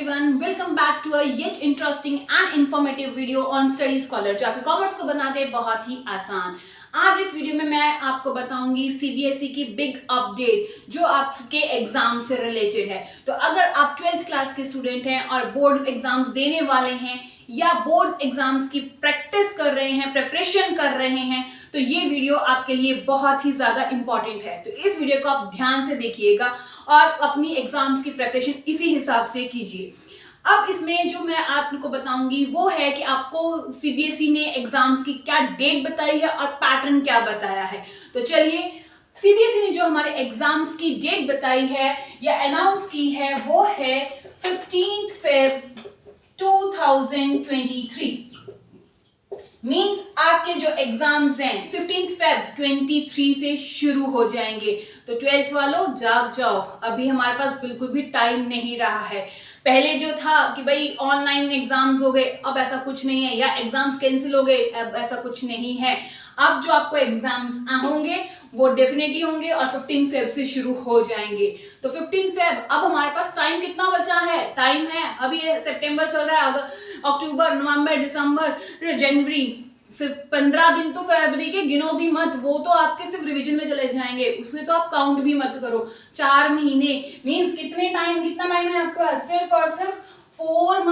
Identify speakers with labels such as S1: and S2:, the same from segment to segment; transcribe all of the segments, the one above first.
S1: everyone, welcome back to a yet interesting and informative video on Study Scholar जो आपके commerce को बना दे बहुत ही आसान। आज इस वीडियो में मैं आपको बताऊंगी सीबीएसई की बिग अपडेट जो आपके एग्जाम से रिलेटेड है। तो अगर आप 12th क्लास के स्टूडेंट हैं और बोर्ड एग्जाम्स देने वाले हैं या बोर्ड एग्जाम्स की प्रैक्टिस कर रहे हैं, प्रिपरेशन कर रहे हैं, तो ये वीडियो आपके लिए बहुत ही ज्यादा इंपॉर्टेंट है। तो इस वीडियो को आप ध्यान से देखिएगा और अपनी एग्जाम्स की प्रिपरेशन इसी हिसाब से कीजिए। अब इसमें जो मैं आपको बताऊंगी वो है कि आपको सीबीएसई ने एग्जाम्स की क्या डेट बताई है और पैटर्न क्या बताया है। तो चलिए, सीबीएसई ने जो हमारे एग्जाम्स की डेट बताई है या अनाउंस की है वो है 15 Feb 2023। मीन्स आपके जो एग्जाम्स हैं 15 Feb 23 से शुरू हो जाएंगे। तो 12th वालों जाग जाओ, अभी हमारे पास बिल्कुल भी टाइम नहीं रहा है। पहले जो था कि भाई ऑनलाइन एग्जाम्स हो गए, अब ऐसा कुछ नहीं है, या एग्जाम्स कैंसिल हो गए, अब ऐसा कुछ नहीं है। अब जो आपको एग्जाम्स होंगे वो डेफिनेटली होंगे और 15 Feb से शुरू हो जाएंगे। तो 15 Feb, अब हमारे पास टाइम कितना बचा है? टाइम है, अभी सितंबर चल रहा है, अक्टूबर, नवंबर, दिसंबर, जनवरी, 15 दिन तो फरवरी के गिनो भी मत, वो तो आपके सिर्फ रिवीजन में चले जाएंगे, उसमें तो आप काउंट भी मत करो। 4 महीने मीन्स कितना टाइम है आपके पास? सिर्फ और सिर्फ 4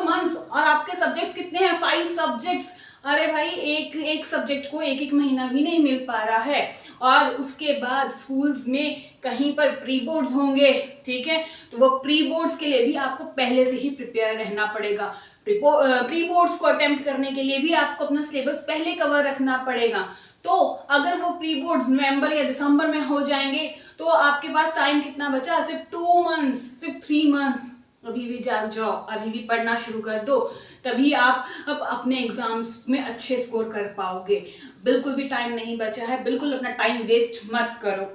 S1: मंथ्स। और आपके सब्जेक्ट्स कितने हैं? 5 सब्जेक्ट्स। अरे भाई, एक सब्जेक्ट को एक महीना भी नहीं मिल पा रहा है। और उसके बाद स्कूल्स में कहीं पर प्री बोर्ड्स होंगे, ठीक है, तो वो प्री बोर्ड्स के लिए भी आपको पहले से ही प्रिपेयर रहना पड़ेगा। प्री बोर्ड्स को अटेम्प्ट करने के लिए भी आपको अपना सिलेबस पहले कवर रखना पड़ेगा। तो अगर वो प्री बोर्ड्स नवंबर या दिसंबर में हो जाएंगे तो आपके पास टाइम कितना बचा? सिर्फ 2 मंथ्स, सिर्फ 3 मंथ्स। अभी भी जाग जाओ, अभी भी पढ़ना शुरू कर दो, तभी आप अब अपने एग्जाम्स में अच्छे स्कोर कर पाओगे। बिल्कुल भी टाइम नहीं बचा है, बिल्कुल अपना टाइम वेस्ट मत करो।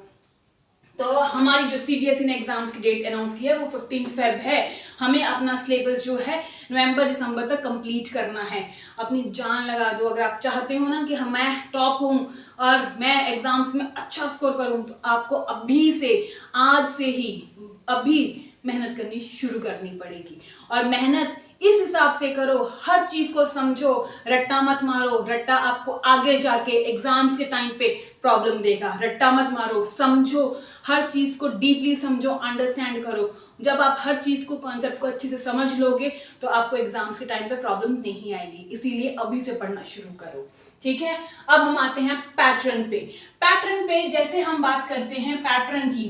S1: तो हमारी जो सीबीएसई ने एग्जाम्स की डेट अनाउंस की है वो 15 Feb है। हमें अपना सिलेबस जो है नवंबर दिसंबर तक कंप्लीट करना है। अपनी जान लगा दो, अगर आप चाहते हो ना कि मैं टॉप हूँ और मैं एग्जाम्स में अच्छा स्कोर करूँ, तो आपको अभी से, आज से ही अभी मेहनत करनी शुरू करनी पड़ेगी। और मेहनत इस हिसाब से करो, हर चीज को समझो, रट्टा मत मारो। रट्टा आपको आगे जाके एग्जाम्स के टाइम पे प्रॉब्लम देगा। रट्टा मत मारो, समझो, हर चीज को डीपली समझो, अंडरस्टैंड करो। जब आप हर चीज को, कॉन्सेप्ट को अच्छे से समझ लोगे तो आपको एग्जाम्स के टाइम पे प्रॉब्लम नहीं आएगी। इसीलिए अभी से पढ़ना शुरू करो, ठीक है। अब हम आते हैं पैटर्न पे जैसे हम बात करते हैं पैटर्न की,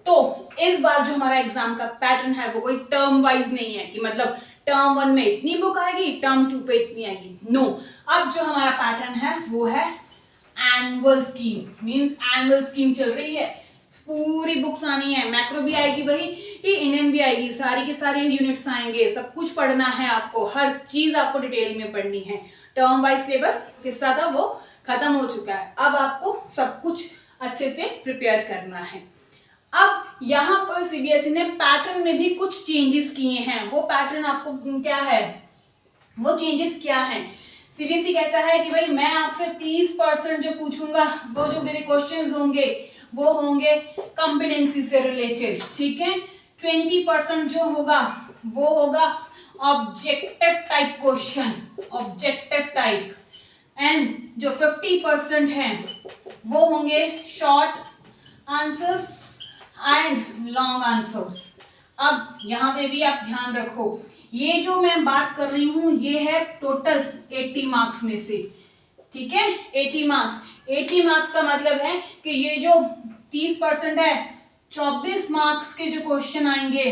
S1: तो इस बार जो हमारा एग्जाम का पैटर्न है वो कोई टर्म वाइज नहीं है कि मतलब टर्म 1 में इतनी बुक आएगी, टर्म 2 पे इतनी आएगी। नो, अब जो हमारा पैटर्न है वो है annual scheme. Means annual scheme चल रही है, पूरी बुक्स आनी है। मैक्रो भी आएगी भाई, ये इंडियन भी आएगी, सारी के सारे यूनिट्स आएंगे, सब कुछ पढ़ना है आपको, हर चीज आपको डिटेल में पढ़नी है। टर्म वाइज सिलेबस हिस्सा था वो खत्म हो चुका है, अब आपको सब कुछ अच्छे से प्रिपेयर करना है। अब यहाँ पर सीबीएसई ने पैटर्न में भी कुछ चेंजेस किए हैं। वो पैटर्न आपको क्या है, वो चेंजेस क्या हैं? सीबीएसई कहता है कि भाई मैं आपसे 30% जो पूछूंगा, वो जो मेरे क्वेश्चंस होंगे वो होंगे कॉम्पिटेंसी से रिलेटेड, ठीक है। 20% जो होगा वो होगा objective type question, objective type, and जो 50% है वो होंगे short answers and long answers. अब यहाँ पे भी आप ध्यान रखो, ये जो मैं बात कर रही हूं ये है टोटल 80 मार्क्स में से, ठीक है। 80 मार्क्स का मतलब है कि ये जो 30% है, 24 मार्क्स के जो क्वेश्चन आएंगे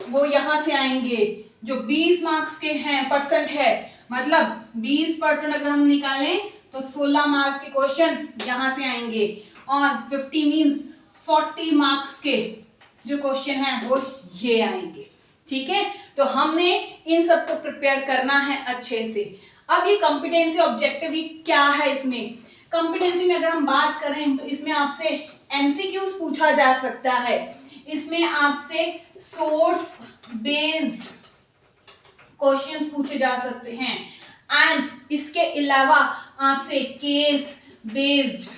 S1: वो यहां से आएंगे। जो 20 मार्क्स के हैं परसेंट है, मतलब 20% अगर हम निकालें तो 16 मार्क्स के क्वेश्चन यहां से आएंगे, और 50 मीन्स 40 मार्क्स के जो क्वेश्चन हैं वो ये आएंगे, ठीक है। तो हमने इन सबको प्रिपेयर करना है अच्छे से। अब ये कॉम्पिटेंसी ऑब्जेक्टिव क्या है? इसमें कॉम्पिटेंसी में अगर हम बात करें तो इसमें आपसे एमसीक्यूज पूछा जा सकता है, इसमें आपसे सोर्स बेस्ड क्वेश्चंस पूछे जा सकते हैं, एंड इसके अलावा आपसे केस बेस्ड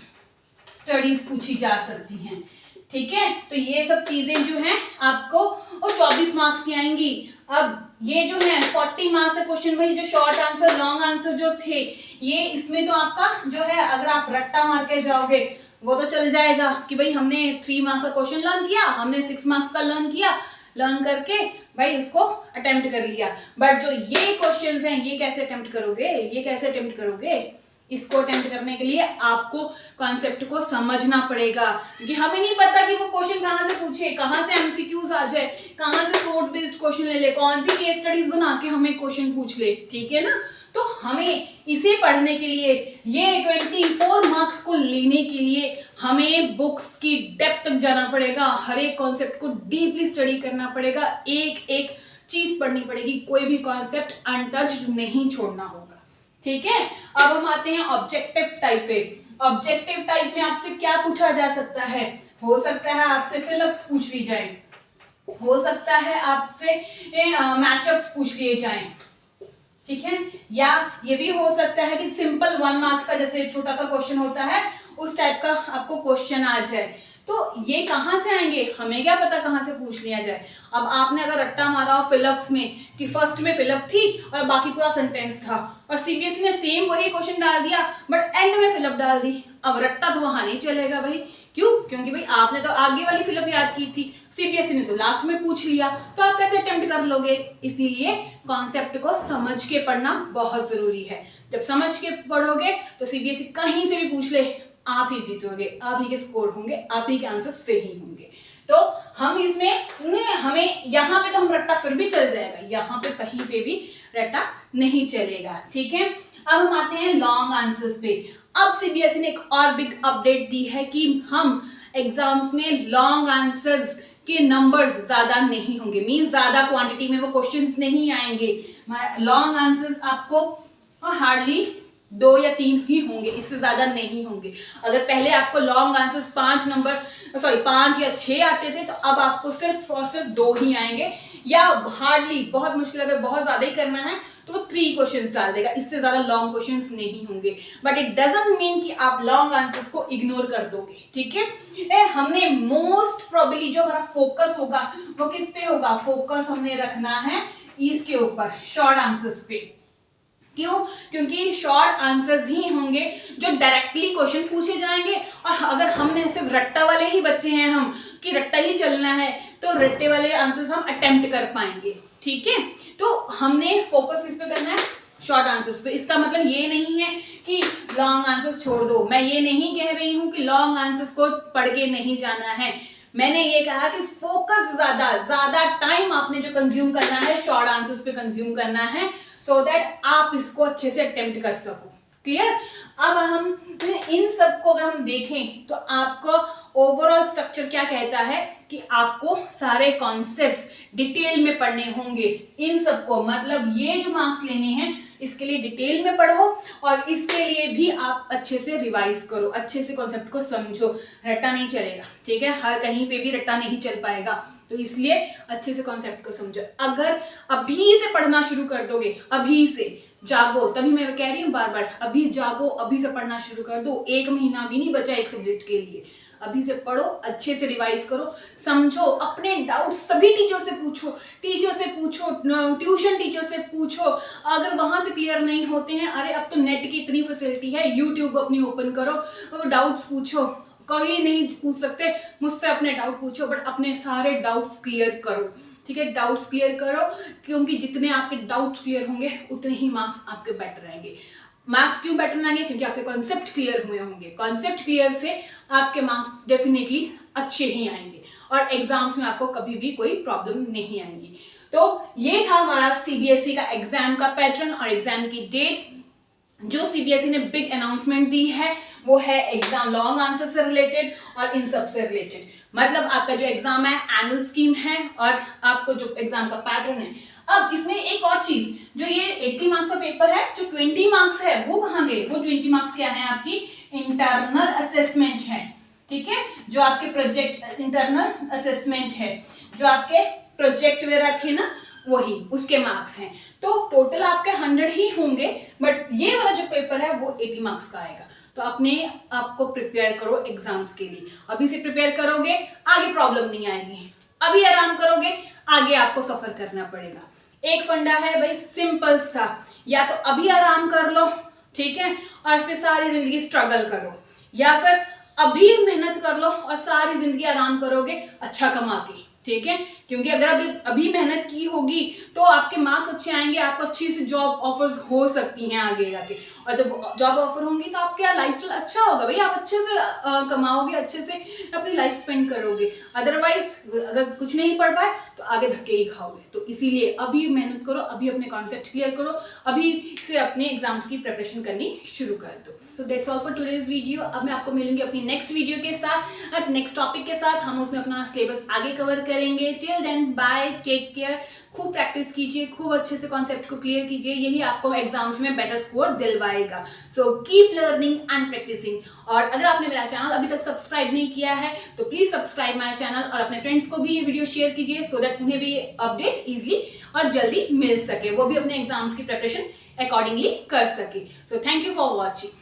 S1: स्टडीज पूछी जा सकती हैं। ठीक है, तो ये सब चीजें जो हैं आपको और 24 मार्क्स की आएंगी। अब ये जो है 40 मार्क्स का क्वेश्चन, वही जो शॉर्ट आंसर लॉन्ग आंसर जो थे, ये इसमें तो आपका जो है अगर आप रट्टा मार के जाओगे वो तो चल जाएगा कि भाई हमने 3 मार्क्स का क्वेश्चन लर्न किया, हमने 6 मार्क्स का लर्न किया, लर्न करके भाई उसको अटेम्प्ट कर लिया। बट जो ये क्वेश्चंस हैं ये कैसे अटेम्प्ट करोगे, ये कैसे अटेम्प्ट करोगे? इसको अटेम्प्ट करने के लिए आपको कॉन्सेप्ट को समझना पड़ेगा, क्योंकि हमें नहीं पता कि वो क्वेश्चन कहाँ से पूछे, कहाँ से एमसीक्यूज आ जाए, कहाँ से सोर्स बेस्ड क्वेश्चन ले ले, कौन सी केस स्टडीज बना के हमें क्वेश्चन पूछ ले, ठीक है ना। तो हमें इसे पढ़ने के लिए, ये 24 मार्क्स को लेने के लिए हमें बुक्स की डेप्थ तक जाना पड़ेगा, हर एक कॉन्सेप्ट को डीपली स्टडी करना पड़ेगा, एक एक चीज पढ़नी पड़ेगी, कोई भी कॉन्सेप्ट अनटच्ड नहीं छोड़ना होगा, ठीक है। अब हम आते हैं ऑब्जेक्टिव टाइप पे। ऑब्जेक्टिव टाइप में आपसे क्या पूछा जा सकता है? हो सकता है आपसे फिलअप्स पूछ ली जाए, हो सकता है आपसे मैचअप्स पूछ लिए जाएं, ठीक है, या ये भी हो सकता है कि सिंपल 1 मार्क्स का जैसे छोटा सा क्वेश्चन होता है उस टाइप का आपको क्वेश्चन आ जाए। तो ये कहाँ से आएंगे, हमें क्या पता कहाँ से पूछ लिया जाए। अब आपने अगर रट्टा मारा हो फिलअप्स में कि फर्स्ट में फिलअप थी और बाकी पूरा सेंटेंस था, और सीबीएसई ने सेम वही क्वेश्चन डाल दिया बट एंड में फिलअप डाल दी, अब रट्टा तो वहां नहीं चलेगा भाई। क्यों? क्योंकि भाई आपने तो आगे वाली फिलअप याद की थी, सीबीएसई ने तो लास्ट में पूछ लिया, तो आप कैसे अटेम्प्ट कर लोगे? इसीलिए कॉन्सेप्ट को समझ के पढ़ना बहुत जरूरी है। जब समझ के पढ़ोगे तो सीबीएसई कहीं से भी पूछ ले आप ही जीतोगे, आप ही के स्कोर होंगे, आप ही के आंसर सही होंगे। तो हम इसमें हमें यहाँ पे तो हम रट्टा फिर भी चल जाएगा, यहाँ पे कहीं पे भी रट्टा नहीं चलेगा, ठीक है। अब हम आते हैं लॉन्ग आंसर्स पे। अब सीबीएसई ने एक और बिग अपडेट दी है कि हम एग्जाम्स में लॉन्ग आंसर्स के नंबर्स ज्यादा नहीं होंगे, मींस ज्यादा क्वांटिटी में वो क्वेश्चंस नहीं आएंगे। लॉन्ग आंसर्स आपको हार्डली 2 या 3 ही होंगे, इससे ज्यादा नहीं होंगे। अगर पहले आपको लॉन्ग आंसर्स 5 या 6 आते थे, तो अब आपको सिर्फ और सिर्फ 2 ही आएंगे, या हार्डली बहुत मुश्किल, अगर बहुत ज्यादा ही करना है तो वो 3 क्वेश्चंस डाल देगा, इससे ज्यादा लॉन्ग क्वेश्चंस नहीं होंगे। बट इट डजंट मीन कि आप लॉन्ग आंसर्स को इग्नोर कर दोगे, ठीक है। हमने मोस्ट प्रोबेबली जो हमारा फोकस होगा वो किस पे होगा? फोकस हमने रखना है इसके ऊपर, शॉर्ट आंसर्स पे। क्यों? क्योंकि शॉर्ट आंसर्स ही होंगे जो डायरेक्टली क्वेश्चन पूछे जाएंगे, और अगर हमने सिर्फ रट्टा वाले ही बच्चे हैं हम कि रट्टा ही चलना है, तो रट्टे वाले आंसर्स हम अटेम्प्ट कर पाएंगे, ठीक है। तो हमने फोकस इस पे करना है, शॉर्ट आंसर्स पे। इसका मतलब ये नहीं है कि लॉन्ग आंसर्स छोड़ दो, मैं ये नहीं कह रही हूं कि लॉन्ग आंसर्स को पढ़ के नहीं जाना है, मैंने ये कहा कि फोकस ज्यादा टाइम आपने जो कंज्यूम करना है शॉर्ट आंसर्स पे कंज्यूम करना है, सो दैट आप इसको अच्छे से अटेम्प्ट कर सको, क्लियर। अब हम इन सब को अगर हम देखें तो आपको ओवरऑल स्ट्रक्चर क्या कहता है कि आपको सारे कॉन्सेप्ट्स डिटेल में पढ़ने होंगे, इन सबको, मतलब ये जो मार्क्स लेने हैं इसके लिए डिटेल में पढ़ो, और इसके लिए भी आप अच्छे से रिवाइज करो, अच्छे से कॉन्सेप्ट को समझो। रट्टा नहीं चलेगा, ठीक है, हर कहीं पे भी रट्टा नहीं चल पाएगा, तो इसलिए अच्छे से कॉन्सेप्ट को समझो। अगर अभी से पढ़ना शुरू कर दोगे, अभी से जागो, तभी मैं कह रही हूँ बार बार, अभी जागो, अभी से पढ़ना शुरू कर दो, 1 महीना भी नहीं बचा एक सब्जेक्ट के लिए, अभी से पढ़ो, अच्छे से रिवाइज करो, समझो, अपने डाउट सभी टीचर से पूछो, ट्यूशन टीचर से पूछो, अगर वहां से क्लियर नहीं होते हैं, अरे अब तो नेट की इतनी फैसिलिटी है, यूट्यूब अपनी ओपन करो, डाउट्स पूछो, कहीं नहीं पूछ सकते मुझसे अपने डाउट पूछो, बट अपने सारे डाउट्स क्लियर करो, ठीक है, डाउट्स क्लियर करो, क्योंकि जितने आपके डाउट्स क्लियर होंगे उतने ही मार्क्स आपके बेटर रहेंगे। मार्क्स क्यों बेटर आएंगे? क्योंकि आपके कॉन्सेप्ट क्लियर हुए होंगे, कॉन्सेप्ट क्लियर से आपके मार्क्स डेफिनेटली अच्छे ही आएंगे, और एग्जाम्स में आपको कभी भी कोई प्रॉब्लम नहीं आएंगी। तो ये था हमारा सीबीएसई का एग्जाम का पैटर्न और एग्जाम की डेट। जो सीबीएसई ने बिग अनाउंसमेंट दी है वो है एग्जाम लॉन्ग आंसर से रिलेटेड और इन सब से रिलेटेड, मतलब आपका जो एग्जाम है एनुअल स्कीम है और आपको जो एग्जाम का पैटर्न है। अब इसमें एक और चीज, जो ये 80 मार्क्स का पेपर है, जो 20 मार्क्स है वो कहाँ गए? वो 20 मार्क्स क्या है? आपकी इंटरनल असेसमेंट है, ठीक है, जो आपके प्रोजेक्ट इंटरनल असेसमेंट है, जो आपके प्रोजेक्ट वगैरह थे ना, वही उसके मार्क्स हैं। तो टोटल आपके 100 ही होंगे, बट ये वाला जो पेपर है वो 80 मार्क्स का आएगा। तो अपने आपको प्रिपेयर करो एग्जाम्स के लिए। अभी से प्रिपेयर करोगे आगे प्रॉब्लम नहीं आएगी, अभी आराम करोगे आगे आपको सफर करना पड़ेगा। एक फंडा है भाई सिंपल सा, या तो अभी आराम कर लो, ठीक है, और फिर सारी जिंदगी स्ट्रगल करो, या फिर अभी मेहनत कर लो और सारी जिंदगी आराम करोगे अच्छा कमा के, ठीक है। क्योंकि अगर अभी मेहनत की होगी तो आपके मार्क्स अच्छे आएंगे, आपको अच्छी सी जॉब ऑफर्स हो सकती हैं आगे जाके, और जब जॉब ऑफर होंगी तो आपका लाइफस्टाइल अच्छा होगा भाई, आप अच्छे से कमाओगे, अच्छे से अपनी लाइफ स्पेंड करोगे। अदरवाइज अगर कुछ नहीं पढ़ पाए तो आगे धक्के ही खाओगे। तो इसीलिए अभी मेहनत करो, अभी अपने कॉन्सेप्ट क्लियर करो, अभी से अपने एग्जाम्स की प्रिपरेशन करनी शुरू कर दो। So that's all for today's video. अब मैं आपको मिलूंगी अपनी नेक्स्ट वीडियो के साथ, नेक्स्ट टॉपिक के साथ। हम उसमें अपना सिलेबस आगे कवर करेंगे। Till then bye, take care. खूब प्रैक्टिस कीजिए, खूब अच्छे से कॉन्सेप्ट को क्लियर कीजिए, यही आपको एग्जाम्स में बेटर स्कोर दिलवाएगा। So keep learning and practising. और अगर आपने मेरा चैनल अभी तक सब्सक्राइब नहीं किया है तो प्लीज सब्सक्राइब माय चैनल, और अपने फ्रेंड्स को भी ये वीडियो शेयर कीजिए सो दैट उन्हें भी अपडेट इजीली और जल्दी मिल सके, वो भी अपने एग्जाम्स की प्रिपरेशन अकॉर्डिंगली कर सके। So thank you for watching.